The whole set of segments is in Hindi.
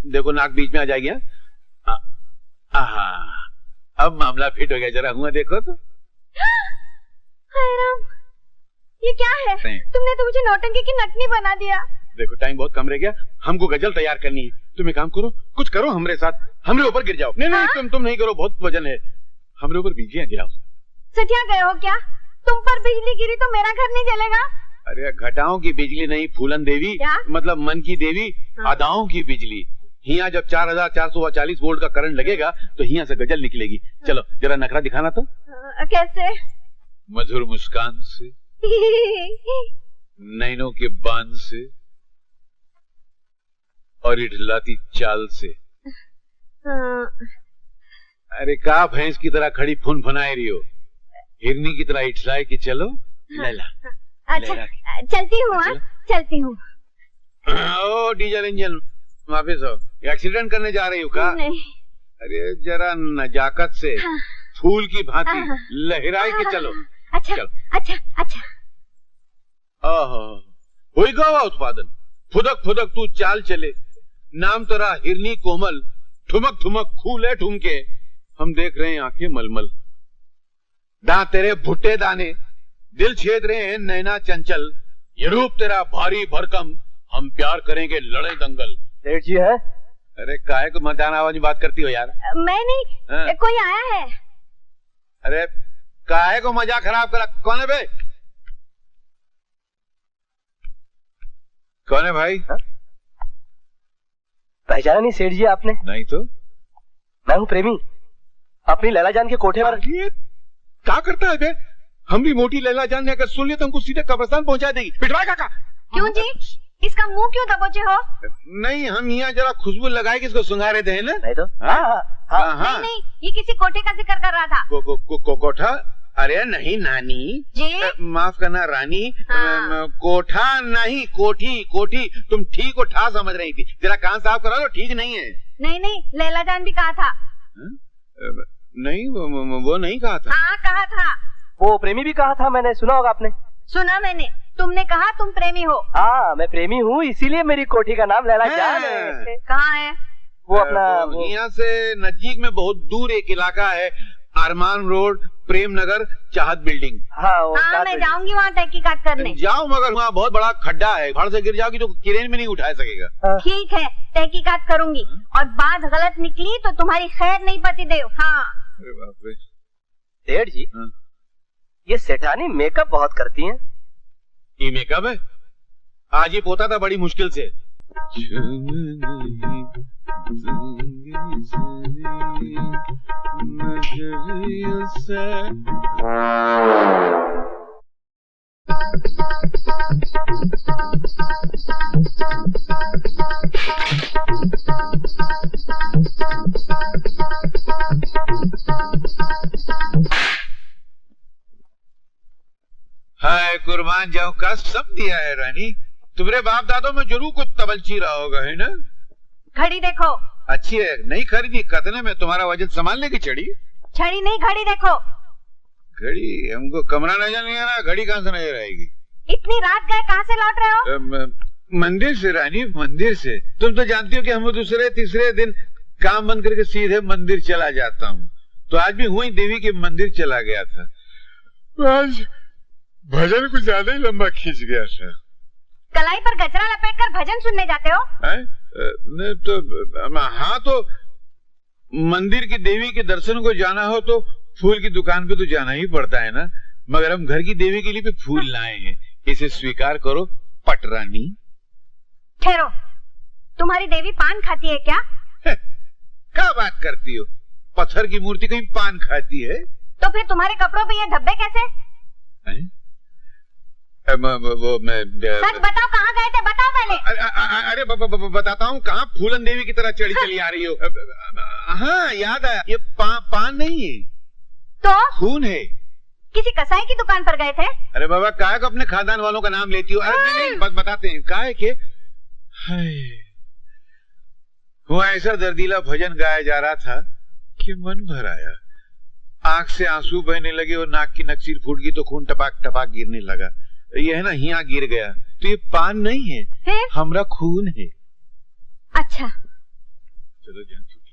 देखो नाक बीच में आ जाएगी। अब मामला फिट हो गया, जरा हुआ देखो तो। हाय राम, ये क्या है? तुमने तो मुझे नौटंकी की नटनी बना दिया। देखो टाइम बहुत कम रह गया, हमको गजल तैयार करनी है। तुम एक काम करो, कुछ करो हमरे साथ, हमरे ऊपर गिर जाओ। नहीं नहीं, तुम नहीं करो, बहुत वजन है। हमरे ऊपर बिजलियां गिराओ। सटिया गए हो क्या? तुम पर बिजली गिरी तो मेरा घर नहीं जलेगा? अरे घटाओं की बिजली नहीं, फूलन देवी, मतलब मन की देवी, अदाओं की बिजली। हिया जब 4440 वोल्ट का करंट लगेगा तो हिया से गजल निकलेगी। चलो जरा नखरा दिखाना तो। कैसे? मधुर मुस्कान से, नैनों के बांध से और इठलाती चाल से। अरे का भैंस की तरह खड़ी फुन फनाए रही हो, हिरनी की तरह इठलाए कि चलो। लैला। अच्छा चलती हूँ, चलती हूँ। ओ डीजल इंजन वापिस हो, एक्सीडेंट करने जा रही हो का? नहीं। अरे जरा नजाकत से फूल की भांति लहराई के चलो। अच्छा चलो। अच्छा अच्छा। हुई गवा उत्पादन, फुदक फुदक तू चाल चले, नाम तेरा हिरनी कोमल, ठुमक ठुमक खूले ठुमके, हम देख रहे हैं आंखें मलमल। दांत तेरे भुट्टे दाने, दिल छेद रहे हैं नैना चंचल, ये रूप तेरा भारी भरकम, हम प्यार करेंगे लड़े दंगल। सेठ जी है? अरे काहे को मजान आवाज में बात करती हो यार? मैं नहीं, कोई आया है। अरे काहे को मजाक खराब करा? कौन है बे? कौन है भाई? पहचाना नहीं सेठ जी आपने? नहीं तो। मैं हूँ प्रेमी, अपनी लैला जान के कोठे पर। क्या करता है बे? हम भी मोटी लैला जान ने अगर सुन लिया तो हमको सीधे कब्रिस्तान पहुंचा देगी। पिटवाए काका। क्यों जी? इसका मुंह क्यों दबोचे हो? नहीं, हम यहाँ जरा खुशबू लगाए कि इसको सुंघा रहे थे ना। नहीं तो। नहीं नहीं, ये किसी कोठे का जिक्र कर रहा था। कोठा? अरे नहीं नानी जी, माफ करना रानी। कोठा नहीं, कोठी कोठी। तुम ठीक को ठा समझ रही थी, जरा कान साफ करा लो, ठीक नहीं है। नहीं नहीं, लैला जान भी कहा था। नहीं वो नहीं कहा था। हाँ कहा था। वो प्रेमी भी कहा था, मैंने सुना होगा आपने। सुना मैंने, तुमने कहा तुम प्रेमी हो। हाँ मैं प्रेमी हूँ, इसीलिए मेरी कोठी का नाम लैला जान है। कहाँ है? वो अपना यहाँ से नजदीक में बहुत दूर एक इलाका है, अरमान रोड, प्रेम नगर, चाहत बिल्डिंग। हाँ मैं जाऊंगी वहाँ तहकीकात करने। जाओ, मगर वहाँ बहुत बड़ा खड्डा है, भाड़ से गिर जाओगी तो क्रेन में नहीं उठा सकेगा। ठीक है, तहकीकात करूंगी, और बात गलत निकली तो तुम्हारी खैर नहीं पति देव। हाँ। अरे बाप रे। सेठ जी, ये सेठानी मेकअप बहुत करती हैं। ये मेकअप है? आज ही पोता था बड़ी मुश्किल से। हाय कुर्बान जाऊं का सब दिया है रानी, तुम्हारे बाप दादों में जरूर कुछ तबलची रहा होगा, है ना? घड़ी देखो। अच्छी है, नहीं खरीदी, कतने में तुम्हारा वजन संभालने की छड़ी? छड़ी नहीं, घड़ी देखो। घड़ी? हमको कमरा नजर नहीं आ रहा, घड़ी कहाँ से नजर आएगी? इतनी रात गए, कहाँ से लौट रहे हो? मंदिर से रानी, मंदिर से। तुम तो जानती हो कि हम दूसरे तीसरे दिन काम बंद करके सीधे मंदिर चला जाता हूँ, तो आज भी हुई देवी के मंदिर चला गया था। आज भजन कुछ ज्यादा ही लंबा खींच गया था। कलाई पर गजरा लपेट कर भजन सुनने जाते हो? नहीं तो हाँ, तो मंदिर की देवी के दर्शन को जाना हो तो फूल की दुकान पे तो जाना ही पड़ता है ना, मगर हम घर की देवी के लिए भी फूल लाए हैं, इसे स्वीकार करो पटरानी। ठहरो, तुम्हारी देवी पान खाती है क्या? क्या बात करती हो? पत्थर की मूर्ति कहीं पान खाती है? तो फिर तुम्हारे कपड़ों पे ये धब्बे कैसे? सच बताओ, कहाँ गए थे, बताओ पहले। अरे बताता हूँ, कहाँ फूलन देवी की तरह चली चली आ रही हो। हाँ याद आया, ये पान नहीं है तो खून है। किसी कसाई की दुकान पर गए थे? अरे बाबा, काहे को अपने खानदान वालों का नाम लेती हो? अरे नहीं, बताते हैं काहे के। हुआ ऐसा दर्दीला भजन गाया जा रहा था कि मन भर आया, आंख से आंसू बहने लगे और नाक की नक्सीर फूट गई तो खून टपाक टपाक गिरने लगा। ये है ना, हिया गिर गया। तो ये पान नहीं है, हमरा खून है। अच्छा, चलो जान छूटी।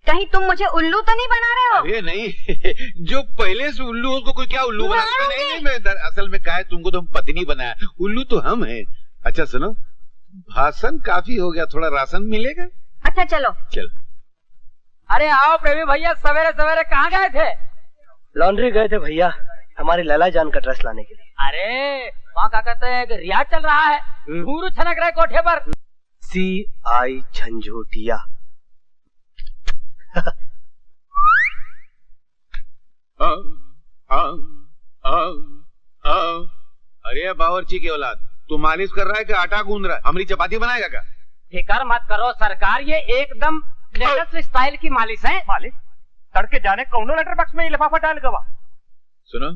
कहीं तुम मुझे उल्लू तो नहीं बना रहे हो? अरे नहीं, जो पहले से उल्लू उसको कोई क्या उल्लू बना? नहीं, मैं असल में कहा है तुमको तो हम पत्नी बनाया, उल्लू तो हम हैं। अच्छा सुनो, भाषण काफी हो गया, थोड़ा राशन मिलेगा? अच्छा चलो। चल। अरे आओ प्रेमी भैया, सवेरे सवेरे कहाँ गए थे? लॉन्ड्री गए थे भैया, हमारी लैला जान का ड्रेस लाने के लिए। अरे वहाँ क्या कहते हैं कि रियाज चल रहा है, घुंघरू छनक रहे कोठे पर। CI झंझोटिया। अरे बावर्ची की औलाद, तू मालिश कर रहा है कि आटा गूंद रहा है? हमारी चपाती बनाएगा क्या? फिकर मत करो सरकार, ये एकदम लेटेस्ट स्टाइल की मालिश है। मालिक तड़के जाने कौनो लेटर बॉक्स में ये लिफाफा डाल गवा। सुनो,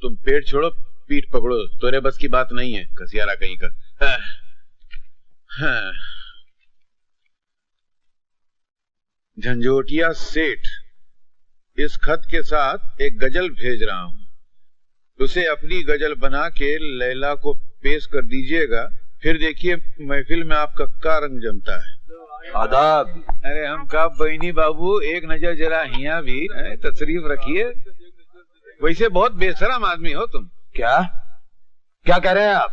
तुम पेट छोड़ो पीठ पकड़ो, तोरे बस की बात नहीं है, घसियारा कहीं का। झंझोटिया सेठ, इस खत के साथ एक गजल भेज रहा हूँ, उसे अपनी गजल बना के लैला को पेश कर दीजिएगा, फिर देखिए महफिल में आपका क्या रंग जमता है। आदाब। अरे हम कहा बहनी बाबू, एक नजर जरा हिया भी तशरीफ रखिए। वैसे बहुत बेशरम आदमी हो तुम। क्या क्या कह रहे हैं आप?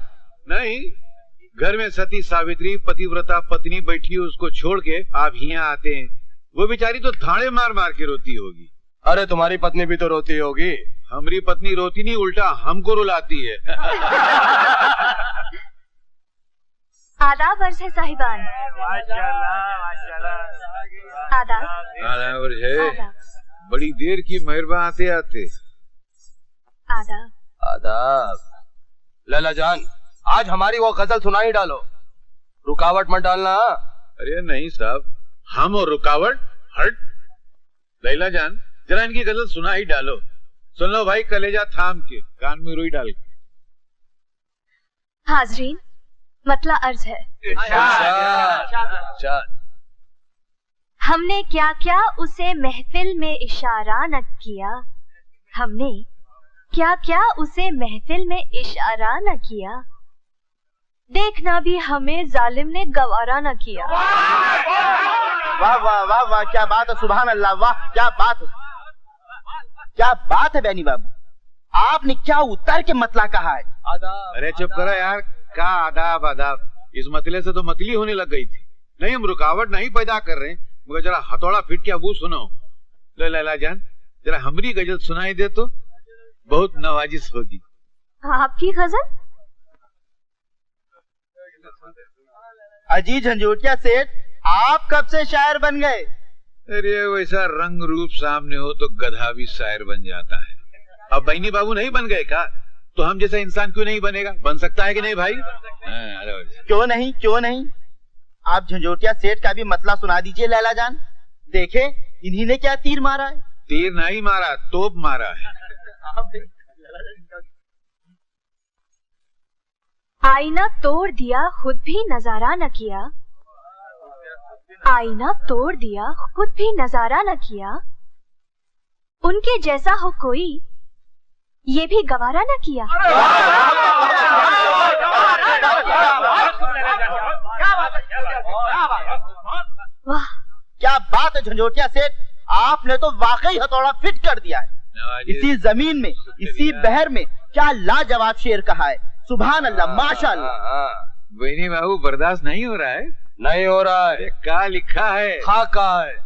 नहीं, घर में सती सावित्री पतिव्रता पत्नी बैठी है, उसको छोड़ के आप यहाँ आते हैं। वो बेचारी तो थाड़े मार मार के रोती होगी। अरे तुम्हारी पत्नी भी तो रोती होगी। हमारी पत्नी रोती नहीं, उल्टा हमको रुलाती है। आदाब अर्ज है साहिबान। आदाब। आदाब अर्ज है। आदाब। बड़ी देर की मेहरबान आते आते। आदाब। आदाब। लैला जान, आज हमारी वो गजल सुना ही डालो, रुकावट मत डालना। अरे नहीं साहब, हम और रुकावट हट। लैला जान, जरा इनकी गजल सुना ही डालो। सुन लो भाई, कलेजा थाम के, कान में रुई डाल के। हाजरीन, मतला अर्ज है। हमने क्या क्या उसे महफिल में इशारा न किया, हमने क्या क्या उसे महफिल में इशारा न किया, देखना भी हमें जालिम ने गवारा न किया। वाह वाह वाह वाह, क्या बात है, सुभान अल्लाह, वाह क्या बात है, क्या बात है बहनी बाबू, आपने क्या उतर के मतला कहा है। अरे चुप करो यार, क्या आदाब आदाब, इस मतले से तो मतली होने लग गई थी। नहीं, हम रुकावट नहीं पैदा कर रहे, मगर जरा हथौड़ा फिट के अबू सुनो। लैला जान, जरा हमारी गजल सुनाई दे तो बहुत नवाजिश होगी। आपकी गजल? अजी झंझोटिया सेठ, आप कब से शायर बन गए? अरे वैसा रंग रूप सामने हो तो गधा भी शायर बन जाता है। अब बहनी बाबू नहीं बन गए का, तो हम जैसा इंसान क्यों नहीं बनेगा? बन सकता है कि नहीं भाई? क्यों नहीं, क्यों नहीं। आप झंझोटिया सेठ का भी मतला सुना दीजिए लैला जान, देखे इन्हीं ने क्या तीर मारा है। तीर नहीं मारा, तोप मारा है। आईना तोड़ दिया खुद भी नजारा न किया, आईना तोड़ दिया खुद भी नजारा न किया, उनके जैसा हो कोई ये भी गवारा न किया। वाह क्या बात है झंझोटिया सेठ, आपने तो वाकई हथौड़ा फिट कर दिया है। इसी जमीन में, इसी बहर में क्या लाजवाब शेर कहा है, सुभान अल्लाह, माशाअल्लाह। बहनी बाबू बर्दाश्त नहीं हो रहा है? नहीं हो रहा है। क्या लिखा है? हाँ कहा है,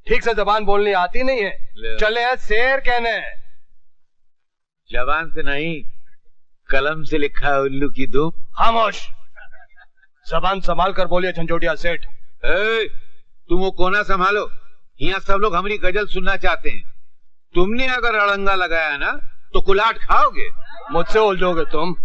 ठीक से जबान बोलनी आती नहीं है, चले हैं शेर कहने। जबान से नहीं, कलम से लिखा है उल्लू की दुम। खामोश, जबान संभाल कर बोलिए झंझोटिया सेठ। तुम वो कोना संभालो, यहाँ सब लोग हमारी गजल सुनना चाहते हैं। तुमने अगर अड़ंगा लगाया ना तो कुलाट खाओगे। मुझसे उलझोगे तुम।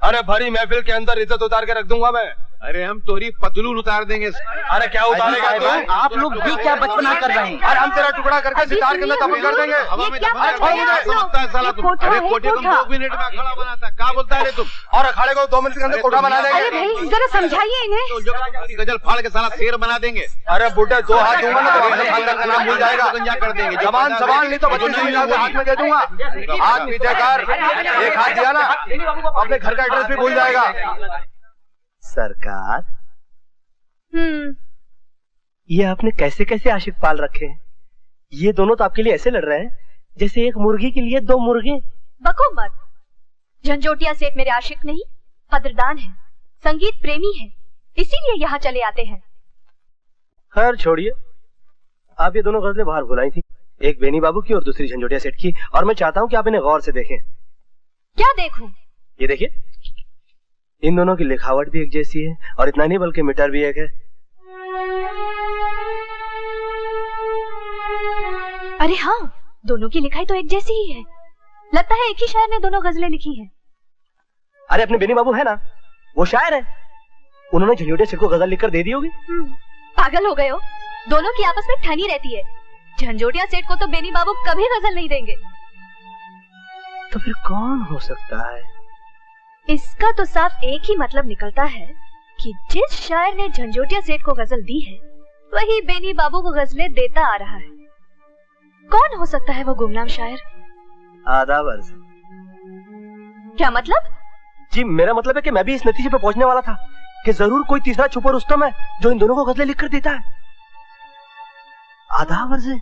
अरे भरी महफिल के अंदर इज्जत उतार के रख दूंगा मैं। अरे हम तोरी पतलून उतार देंगे। अरे क्या उतारेगा तू? आप लोग भी क्या बचपना कर रहे हैं। अरे हम तेरा टुकड़ा करके सितार के अंदर दफन कर देंगे। हवा में क्या दफन बात कर है देंगे। आप लोग? समझता है साला तुम। ये कोठा अरे है, कोठे को कोठा। 2 मिनट में खड़ा बनाता, क्या बोलता है रे तुम? और अखाड़े को 2 मिनट के अंदर कोठा बना अरे देंगे। भाई जरा समझाइए इन्हें। तो जो गजल फाड़ के साला शेर बना देंगे। अरे बुड्ढे 2 हाथ दूंगा ना तो अपने खानदान का नाम भूल जाएगा। गंजा कर देंगे। जबान संभाल नहीं तो 25,000 हाथ में दे दूंगा। हाथ नीचे कर, एक हाथ दिया ना अपने घर का एड्रेस भी भूल जाएगा। सरकार, ये आपने कैसे कैसे आशिक पाल रखे हैं? ये दोनों तो आपके लिए ऐसे लड़ रहे हैं जैसे एक मुर्गी के लिए दो मुर्गे। बको मत। झंझोटिया सेठ मेरे आशिक नहीं, कदरदान है, संगीत प्रेमी है, इसीलिए यहाँ चले आते हैं। खैर छोड़िए, आप ये दोनों गजलें बाहर बुलाई थी, एक बेनी बाबू की और दूसरी झंझोटिया सेठ की, और मैं चाहता हूँ कि आप इन्हें गौर से देखें। क्या देखूं? ये देखिए, इन दोनों की लिखावट भी एक जैसी है, और इतना नहीं बल्कि मीटर भी एक है। अरे हाँ, दोनों की लिखाई तो एक जैसी ही है। लगता है एक ही शायर ने दोनों गजलें लिखी हैं। अरे अपने बेनी बाबू है ना, वो शायर है, उन्होंने झंझोटिया सेठ को गजल लिखकर दे दी होगी। पागल हो गए हो? दोनों की आपस में ठनी रहती है। झंझोटिया सेठ को तो बेनी बाबू कभी गजल नहीं देंगे। तो फिर कौन हो सकता है? इसका तो साफ एक ही मतलब निकलता है कि जिस शायर ने झंझोटिया सेठ को गजल दी है, वही बेनी बाबू को गजलें देता आ रहा है। कौन हो सकता है वो गुमनाम शायर? आधा वर्ष। क्या मतलब? जी मेरा मतलब है कि मैं भी इस नतीजे पे पहुंचने वाला था कि जरूर कोई तीसरा छुपा रुस्तम है जो इन दोनों को गजलें लिखकर देता है। आधा वर्ष है।